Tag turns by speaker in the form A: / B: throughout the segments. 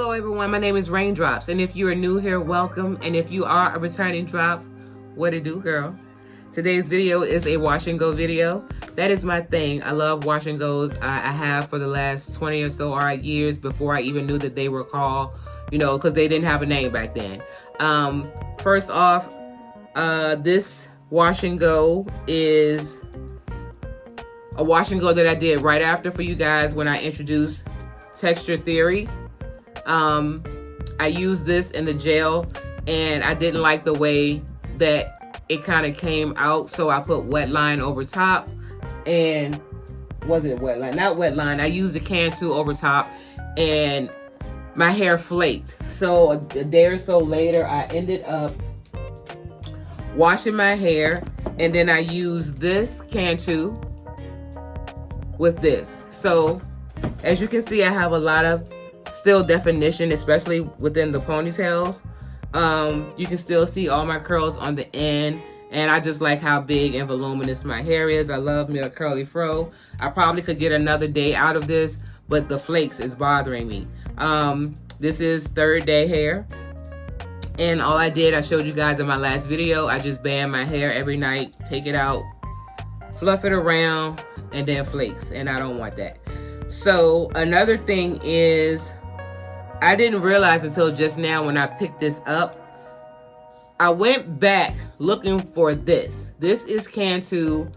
A: Hello everyone, my name is Raindrops, and if you are new here, welcome, and if you are a returning drop, what it do, girl? Today's video is a wash and go video. That is my thing. I love wash and goes. I have for the last 20 or so odd years before I even knew that they were called, you know, because they didn't have a name back then. First off, this wash and go is a wash and go that I did right after for you guys when I introduced texture theory. I used this in the gel and I didn't like the way that it kind of came out, so I put wet line over top. And was it wet line? Not wet line. I used the Cantu over top and my hair flaked. So a day or so later I ended up washing my hair, and then I used this Cantu with this. So as you can see, I have a lot of still definition, especially within the ponytails. You can still see all my curls on the end, and I just like how big and voluminous my hair is. I love me a curly fro. I probably could get another day out of this, but the flakes is bothering me. This is third day hair, and all I did, I showed you guys in my last video, I just band my hair every night, take it out, fluff it around, and then flakes, and I don't want that. So another thing is, I didn't realize until just now when I picked this up, I went back looking for this. This is Cantu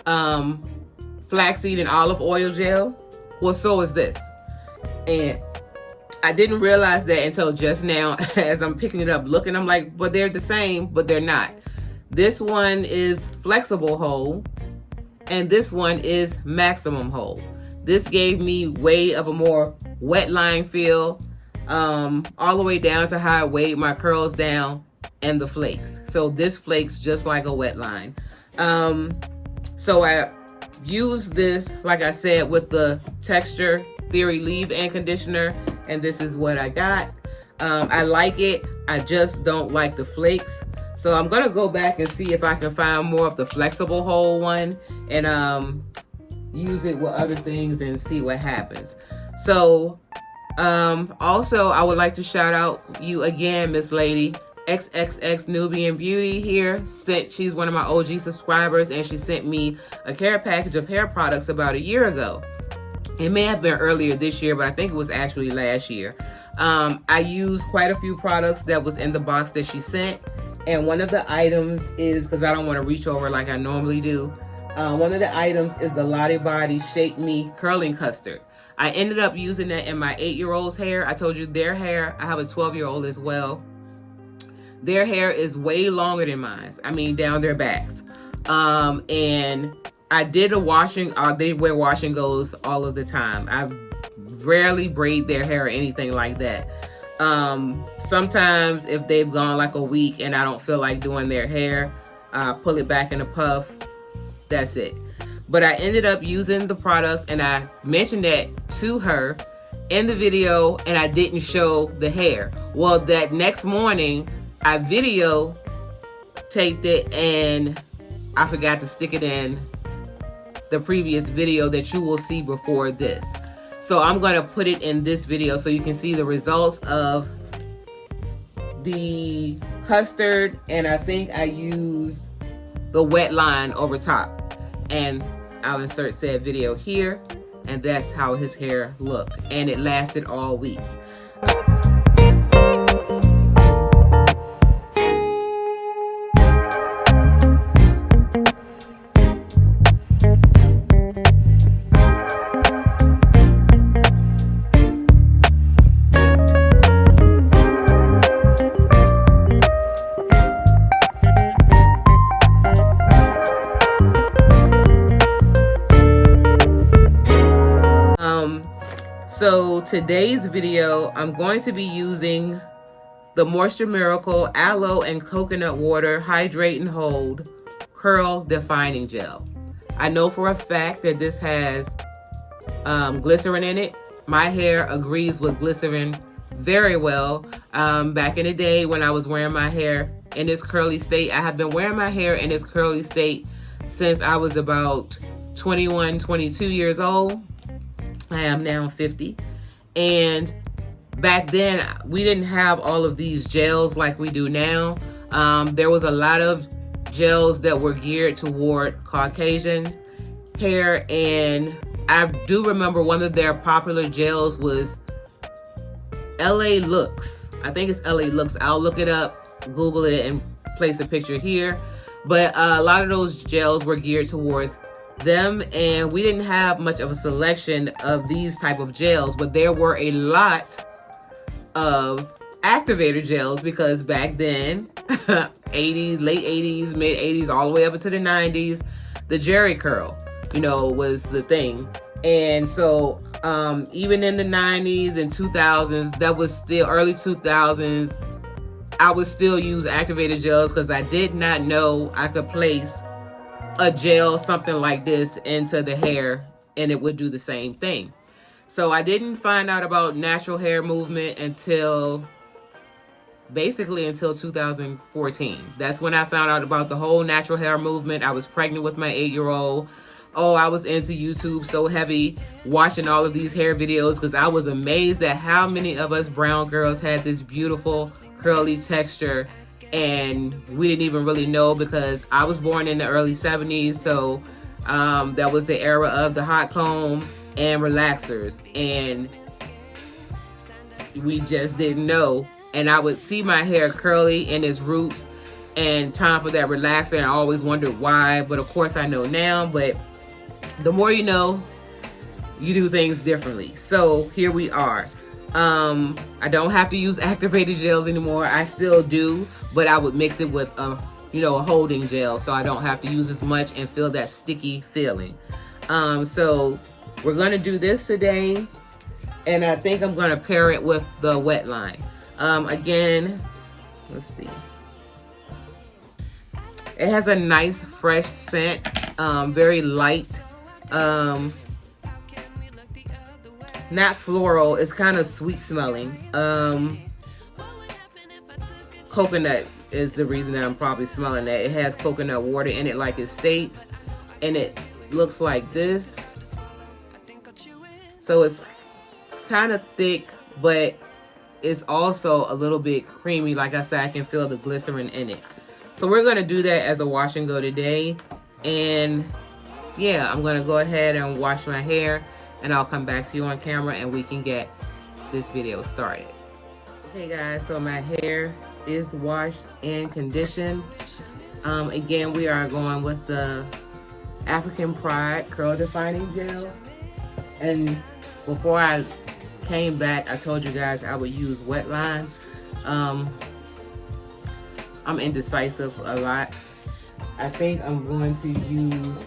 A: flaxseed and olive oil gel. Well, so is this. And I didn't realize that until just now as I'm picking it up, looking, I'm like, but they're the same, but they're not. This one is flexible hold, and this one is maximum hold. This gave me way of a more wet line feel, all the way down to how I weighed my curls down and the flakes. So this flakes just like a wet line. So I used this, like I said, with the Texture Theory leave-in conditioner, and this is what I got. I like it. I just don't like the flakes. So I'm gonna go back and see if I can find more of the flexible hold one and use it with other things and see what happens. So also I would like to shout out you again, Miss Lady XXX Nubian Beauty here. She's one of my OG subscribers, and she sent me a care package of hair products about a year ago. It may have been earlier this year, but I think it was actually last year. I used quite a few products that was in the box that she sent, and one of the items is, because I don't want to reach over like I normally do, one of the items is the Lottie Body Shake Me Curling Custard. I ended up using that in my 8-year-old's hair. I told you their hair, I have a 12-year-old as well. Their hair is way longer than mine. I mean, down their backs. And I did a washing, they wear wash and goes all of the time. I rarely braid their hair or anything like that. Sometimes if they've gone like a week and I don't feel like doing their hair, I pull it back in a puff. That's it. But I ended up using the products, and I mentioned that to her in the video, and I didn't show the hair. Well, that next morning, I video taped it, and I forgot to stick it in the previous video that you will see before this. So I'm going to put it in this video so you can see the results of the custard, and I think I used the wet line over top. And I'll insert said video here, and that's how his hair looked, and it lasted all week. So today's video, I'm going to be using the Moisture Miracle Aloe and Coconut Water Hydrate and Hold Curl Defining Gel. I know for a fact that this has glycerin in it. My hair agrees with glycerin very well. Back in the day when I was wearing my hair in this curly state, I have been wearing my hair in this curly state since I was about 21, 22 years old. I am now 50. And back then we didn't have all of these gels like we do now. There was a lot of gels that were geared toward Caucasian hair, and I do remember one of their popular gels was LA Looks. I think it's LA Looks. I'll look it up, Google it, and place a picture here. But a lot of those gels were geared towards them, and we didn't have much of a selection of these type of gels, but there were a lot of activator gels, because back then 80s, late 80s, mid 80s, all the way up into the 90s, the Jerry curl, you know, was the thing. And so even in the 90s and 2000s, that was still early 2000s, I would still use activated gels because I did not know I could place a gel, something like this, into the hair and it would do the same thing. So I didn't find out about natural hair movement until basically until 2014. That's when I found out about the whole natural hair movement. I was pregnant with my 8-year-old. Oh, I was into YouTube so heavy, watching all of these hair videos, because I was amazed at how many of us brown girls had this beautiful curly texture, and we didn't even really know, because I was born in the early 70s, so that was the era of the hot comb and relaxers, and we just didn't know. And I would see my hair curly in its roots and time for that relaxer, and I always wondered why, but of course I know now. But the more you know, you do things differently. So here we are. I don't have to use activated gels anymore. I still do, but I would mix it with a holding gel, so I don't have to use as much and feel that sticky feeling. So we're gonna do this today, and I think I'm gonna pair it with the wet line. Again, let's see. It has a nice fresh scent, very light, not floral, it's kind of sweet smelling. Coconut is the reason that I'm probably smelling that. It has coconut water in it like it states, and it looks like this. So it's kind of thick, but it's also a little bit creamy. Like I said, I can feel the glycerin in it. So we're gonna do that as a wash and go today. And yeah, I'm gonna go ahead and wash my hair, and I'll come back to you on camera and we can get this video started. Okay guys, so my hair is washed and conditioned. Again, we are going with the African Pride Curl Defining Gel. And before I came back, I told you guys I would use wet lines. I'm indecisive a lot. I think I'm going to use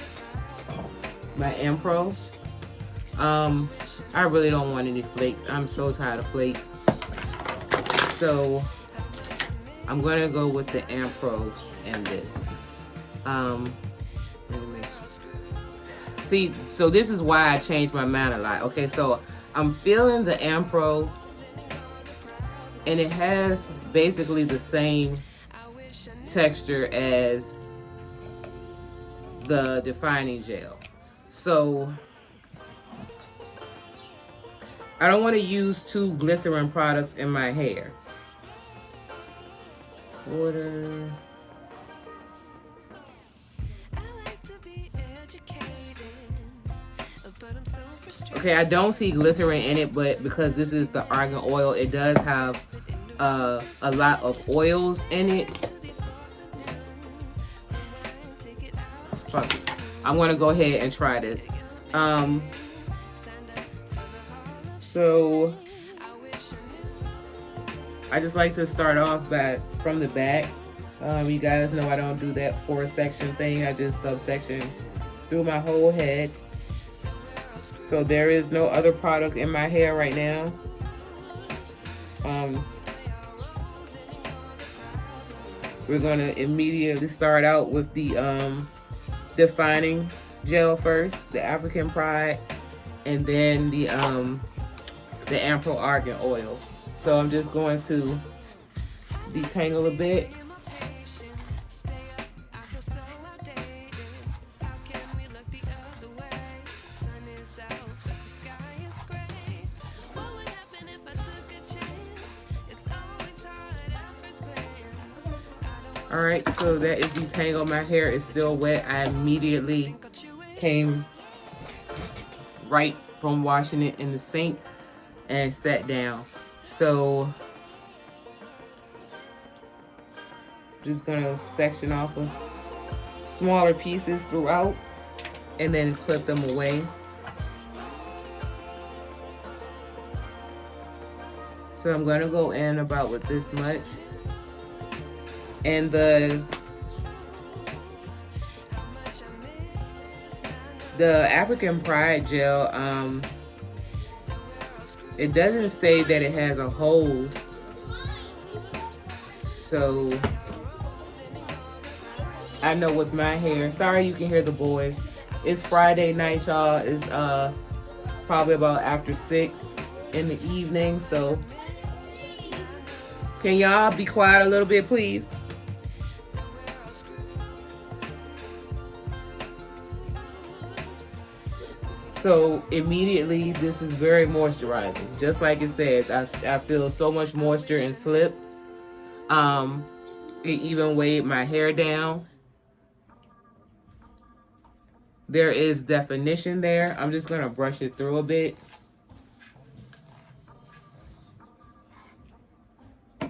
A: my Impro. I really don't want any flakes. I'm so tired of flakes. So I'm gonna go with the Impro and this. See, so this is why I changed my mind a lot. Okay, so I'm feeling the Impro, and it has basically the same texture as the defining gel. So I don't want to use 2 glycerin products in my hair. Water. Okay, I don't see glycerin in it, but because this is the argan oil, it does have a lot of oils in it. Fuck it. I'm gonna go ahead and try this. So I just like to start off from the back. You guys know I don't do that 4-section thing. I just subsection through my whole head. So there is no other product in my hair right now. We're gonna immediately start out with the defining gel first, the African Pride, and then the Ampro Argan Oil. So I'm just going to detangle a bit. All right, so that is detangled. My hair is still wet. I immediately came right from washing it in the sink and sat down. So just gonna section off of smaller pieces throughout and then clip them away. So I'm gonna go in about with this much. And the African Pride gel, it doesn't say that it has a hold. So I know with my hair, sorry you can hear the boys. It's Friday night, y'all. It's probably about after 6 in the evening. So can y'all be quiet a little bit, please? So immediately, this is very moisturizing. Just like it says, I feel so much moisture and slip. It even weighed my hair down. There is definition there. I'm just gonna brush it through a bit.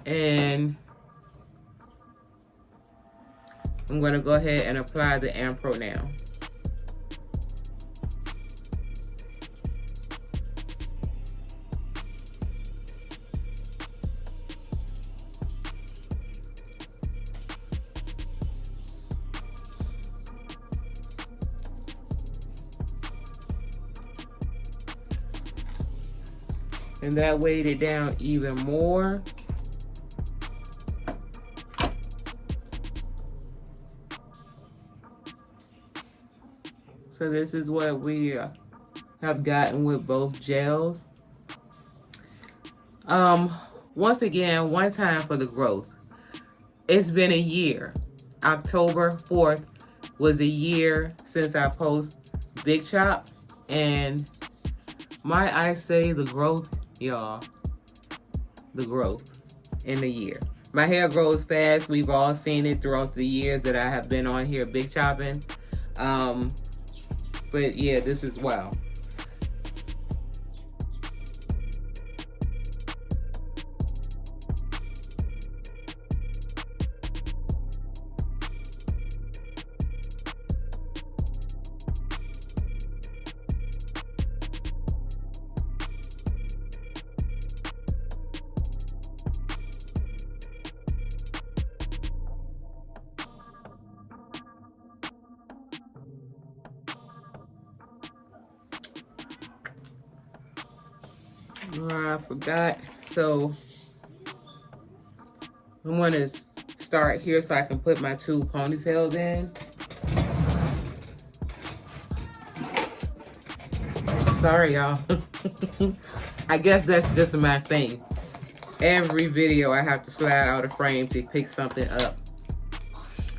A: And I'm gonna go ahead and apply the Ampro now. And that weighed it down even more. So this is what we have gotten with both gels. Once again, one time for the growth. It's been a year. October 4th was a year since I post Big Chop, and might I say the growth, y'all, the growth in the year. My hair grows fast. We've all seen it throughout the years that I have been on here Big Chopping. But yeah, this is wow. I forgot. So I'm going to start here so I can put my 2 ponytails in. Sorry, y'all. I guess that's just my thing. Every video I have to slide out of frame to pick something up.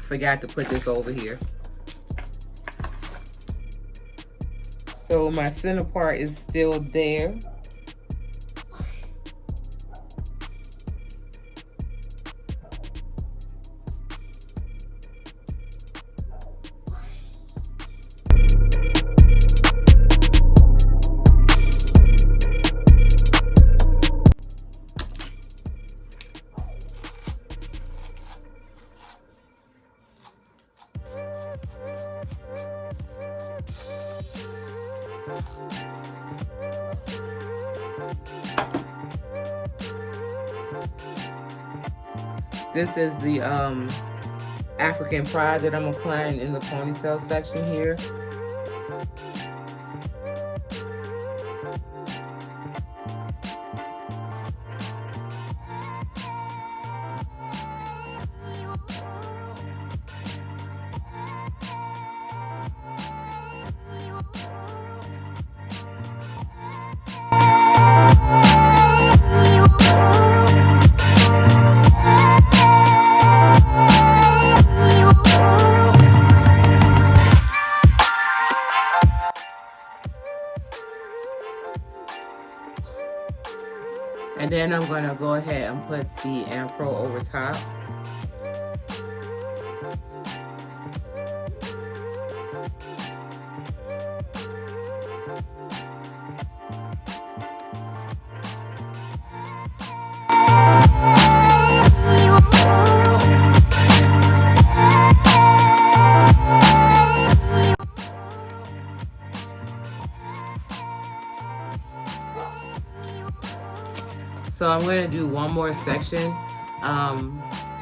A: Forgot to put this over here. So my center part is still there. This is the African Pride that I'm applying in the ponytail section here. And then I'm going to go ahead and put the Ampro over top. I'm going to do one more section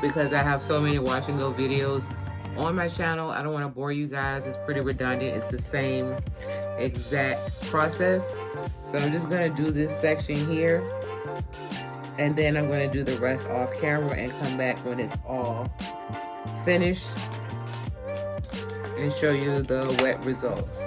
A: because I have so many wash and go videos on my channel. I don't want to bore you guys. It's pretty redundant. It's the same exact process. So I'm just going to do this section here, and then I'm going to do the rest off camera and come back when it's all finished and show you the wet results.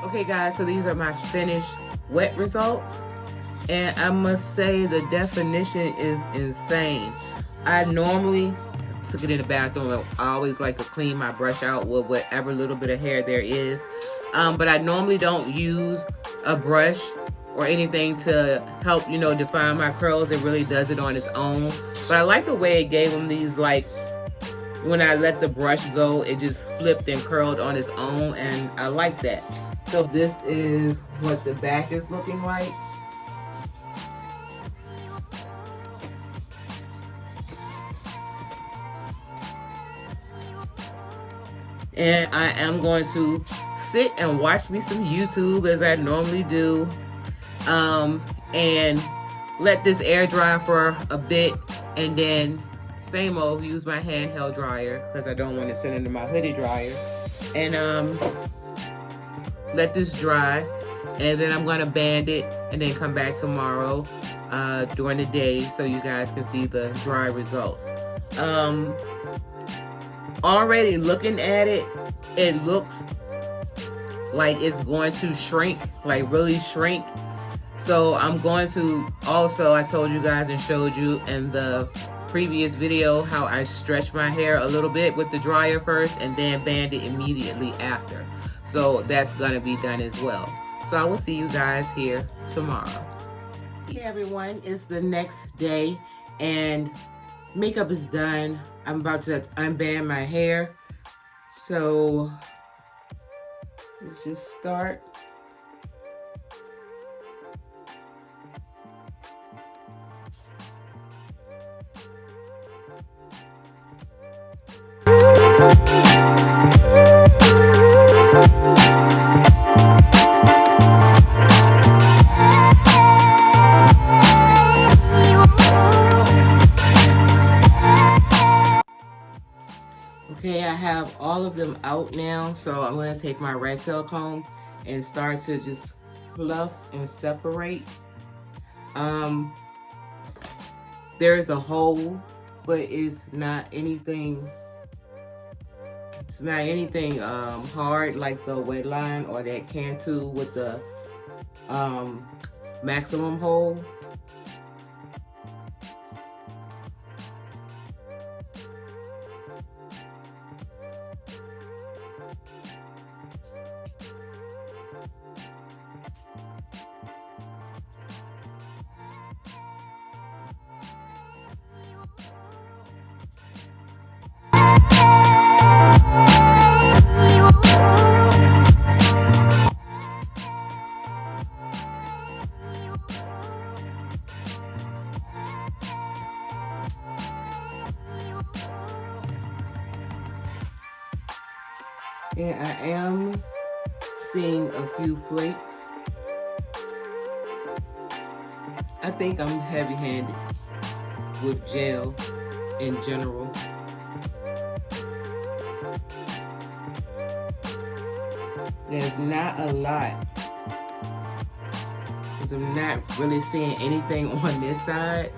A: Okay guys, so these are my finished wet results, and I must say the definition is insane. I normally took it in the bathroom. I always like to clean my brush out with whatever little bit of hair there is, but I normally don't use a brush or anything to help, you know, define my curls. It really does it on its own. But I like the way it gave them these, like, when I let the brush go, it just flipped and curled on its own, and I like that. So this is what the back is looking like. And I am going to sit and watch me some YouTube as I normally do, and let this air dry for a bit, and then same old, use my handheld dryer because I don't want to send it into my hoodie dryer, and let this dry, and then I'm going to band it and then come back tomorrow during the day so you guys can see the dry results. Already looking at it, it looks like it's going to shrink, like really shrink. So I'm going to also, I told you guys and showed you in the previous video how I stretch my hair a little bit with the dryer first and then band it immediately after. So that's gonna be done as well. So I will see you guys here tomorrow. Hey everyone, it's the next day and makeup is done. I'm about to unband my hair. So let's just start. Okay, I have all of them out now, so I'm going to take my rat tail comb and start to just fluff and separate. There is a hole, but it's not anything hard like the wet line or that Cantu with the maximum hole. And I am seeing a few flakes. I think I'm heavy-handed with gel in general. There's not a lot, because I'm not really seeing anything on this side.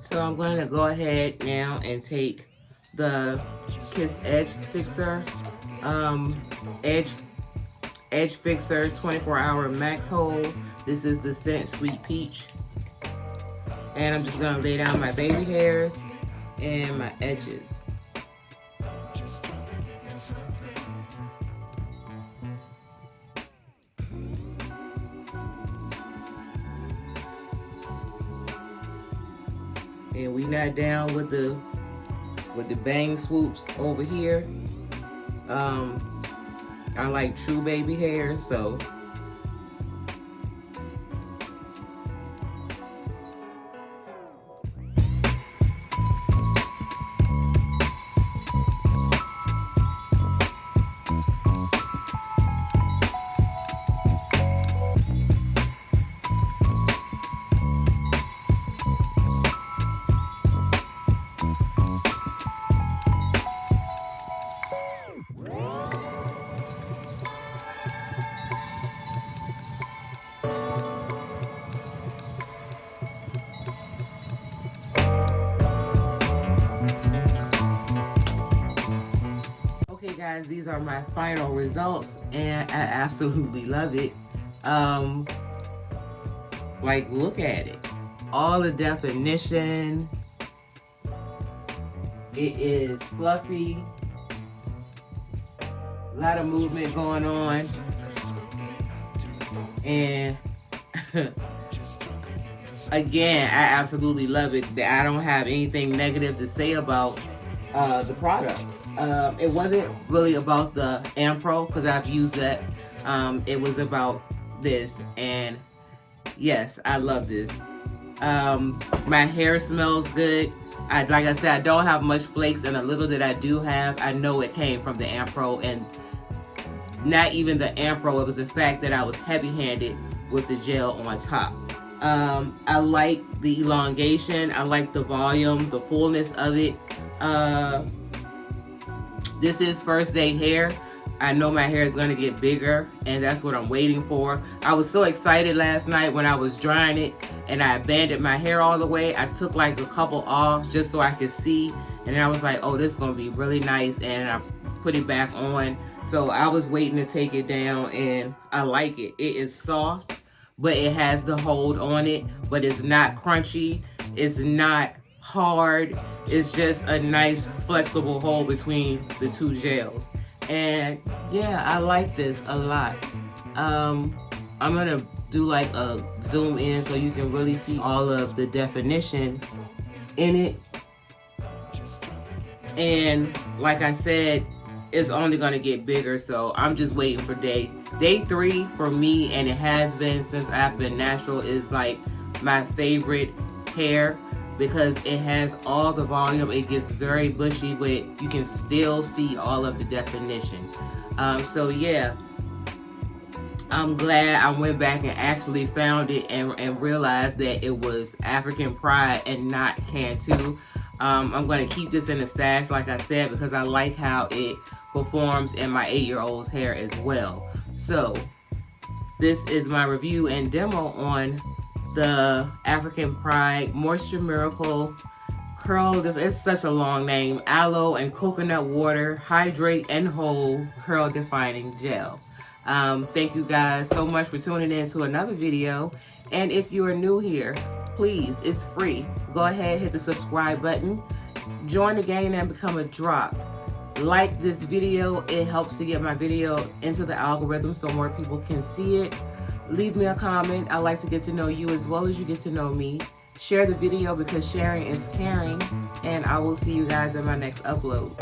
A: So I'm going to go ahead now and take the Kiss Edge Fixer, Edge Fixer 24-hour max hold. This is the scent Sweet Peach. And I'm just going to lay down my baby hairs and my edges. And we not down with the bang swoops over here. I like true baby hair, so okay guys, these are my final results and I absolutely love it. Like, look at it. All the definition. It is fluffy. A lot of movement going on. And again, I absolutely love it. I don't have anything negative to say about the product. It wasn't really about the Ampro because I've used that. It was about this, and yes, I love this. My hair smells good. Like I said, I don't have much flakes, and a little that I do have, I know it came from the Ampro, and not even the Ampro. It was the fact that I was heavy-handed with the gel on top. I like the elongation. I like the volume, the fullness of it. This is first day hair. I know my hair is going to get bigger, and that's what I'm waiting for. I was so excited last night when I was drying it and I banded my hair all the way. I took like a couple off just so I could see, and then I was like, oh, this is going to be really nice, and I put it back on. So I was waiting to take it down, and I like it. It is soft, but it has the hold on it, but it's not crunchy. It's not hard. It's just a nice flexible hold between the two gels. And yeah, I like this a lot. I'm gonna do like a zoom in so you can really see all of the definition in it. And like I said, it's only gonna get bigger, so I'm just waiting for day 3 for me, and it has been since I've been natural, is like my favorite hair because it has all the volume. It gets very bushy, but you can still see all of the definition. So yeah, I'm glad I went back and actually found it and realized that it was African Pride and not Cantu. I'm going to keep this in the stash, like I said, because I like how it performs in my 8-year-old's hair as well. So this is my review and demo on the African Pride Moisture Miracle Curl. It's such a long name. Aloe and coconut water hydrate and hold curl defining gel. Thank you guys so much for tuning in to another video. And if you are new here, please, it's free. Go ahead, hit the subscribe button. Join the gang and become a drop. Like this video. It helps to get my video into the algorithm so more people can see it. Leave me a comment. I like to get to know you as well as you get to know me. Share the video because sharing is caring. And I will see you guys in my next upload.